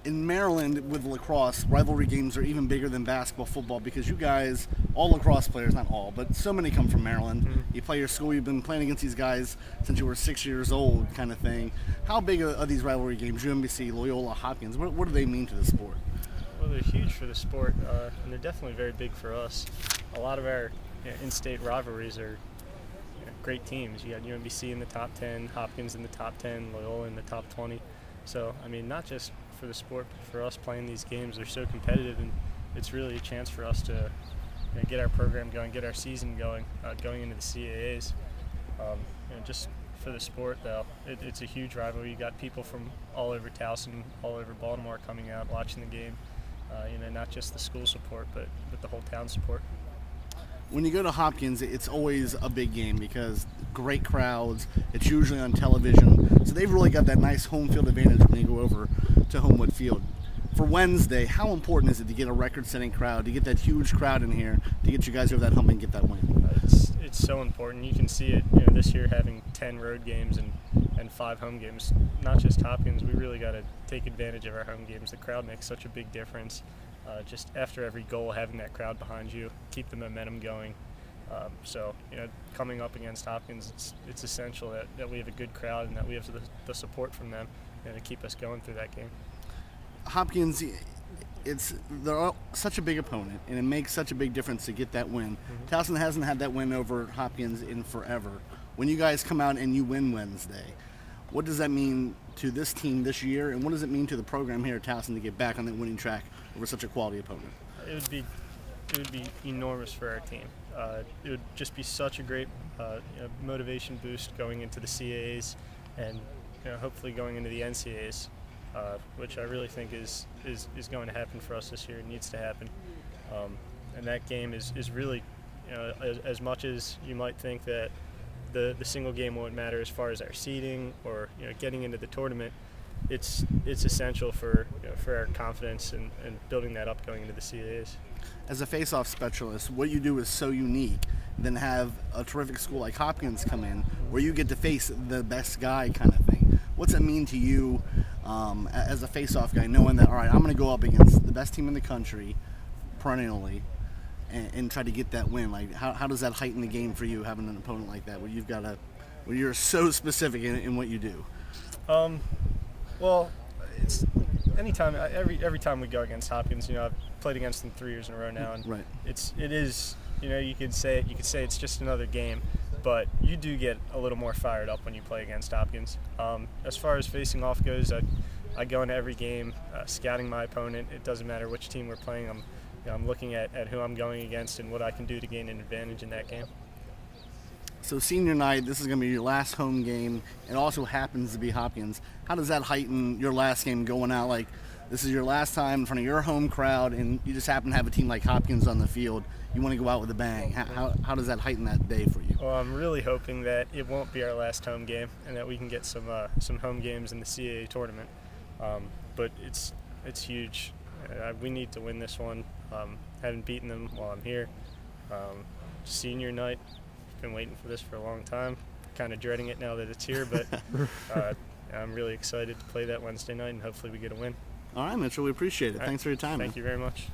In Maryland with lacrosse, rivalry games are even bigger than basketball, football, because you guys, all lacrosse players, not all, but so many come from Maryland. You play your school, you've been playing against these guys since you were 6 years old, kind of thing. How big are these rivalry games, UMBC, Loyola, Hopkins? What do they mean to the sport? Well, they're huge for the sport, and they're definitely very big for us. A lot of our in-state rivalries are great teams. You got UMBC in the top 10, Hopkins in the top 10, Loyola in the top 20. So, I mean, not just for the sport, but for us playing these games, they're so competitive, and it's really a chance for us to get our program going, get our season going, going into the CAAs. Just for the sport, though, it's a huge rivalry. You got people from all over Towson, all over Baltimore coming out, watching the game. Not just the school support, but the whole town support. When you go to Hopkins, it's always a big game because great crowds. It's usually on television. So they've really got that nice home field advantage when you go over to Homewood Field. For Wednesday, how important is it to get a record-setting crowd, to get that huge crowd in here, to get you guys over that hump and get that win? It's so important. You can see it this year having 10 road games and 5 home games. Not just Hopkins, we really got to take advantage of our home games. The crowd makes such a big difference. Just after every goal, having that crowd behind you, keep the momentum going. Coming up against Hopkins, it's essential that we have a good crowd and that we have the support from them to keep us going through that game. Hopkins, they're such a big opponent, and it makes such a big difference to get that win. Towson hasn't had that win over Hopkins in forever. When you guys come out and you win Wednesday, what does that mean to this team this year, and what does it mean to the program here at Towson to get back on that winning track over such a quality opponent? It would be enormous for our team. It would just be such a great motivation boost going into the CAAs and hopefully going into the NCAAs, which I really think is going to happen for us this year. It needs to happen, and that game is really as much as you might think that the single game won't matter as far as our seeding or getting into the tournament. It's essential for our confidence and building that up going into the CAAs. As a face-off specialist, what you do is so unique. Then have a terrific school like Hopkins come in where you get to face the best guy kind of thing. What's it mean to you as a face-off guy, knowing that, all right, I'm going to go up against the best team in the country perennially and try to get that win? Like, how does that heighten the game for you, having an opponent like that where you're so specific in what you do? Well, it's every time we go against Hopkins, I've played against them 3 years in a row now, and right. It is you could say it's just another game, but you do get a little more fired up when you play against Hopkins. As far as facing off goes, I go into every game scouting my opponent. It doesn't matter which team we're playing. I'm looking at who I'm going against and what I can do to gain an advantage in that game. So senior night, this is going to be your last home game. It also happens to be Hopkins. How does that heighten your last game going out? Like, this is your last time in front of your home crowd, and you just happen to have a team like Hopkins on the field. You want to go out with a bang. How does that heighten that day for you? Well, I'm really hoping that it won't be our last home game and that we can get some home games in the CAA tournament. But it's huge. We need to win this one. Haven't beaten them while I'm here. Senior night. Been waiting for this for a long time, kind of dreading it now that it's here, but I'm really excited to play that Wednesday night, and hopefully we get a win. All right, Mitchell, we appreciate it. Thanks for your time. Thank man. you very much.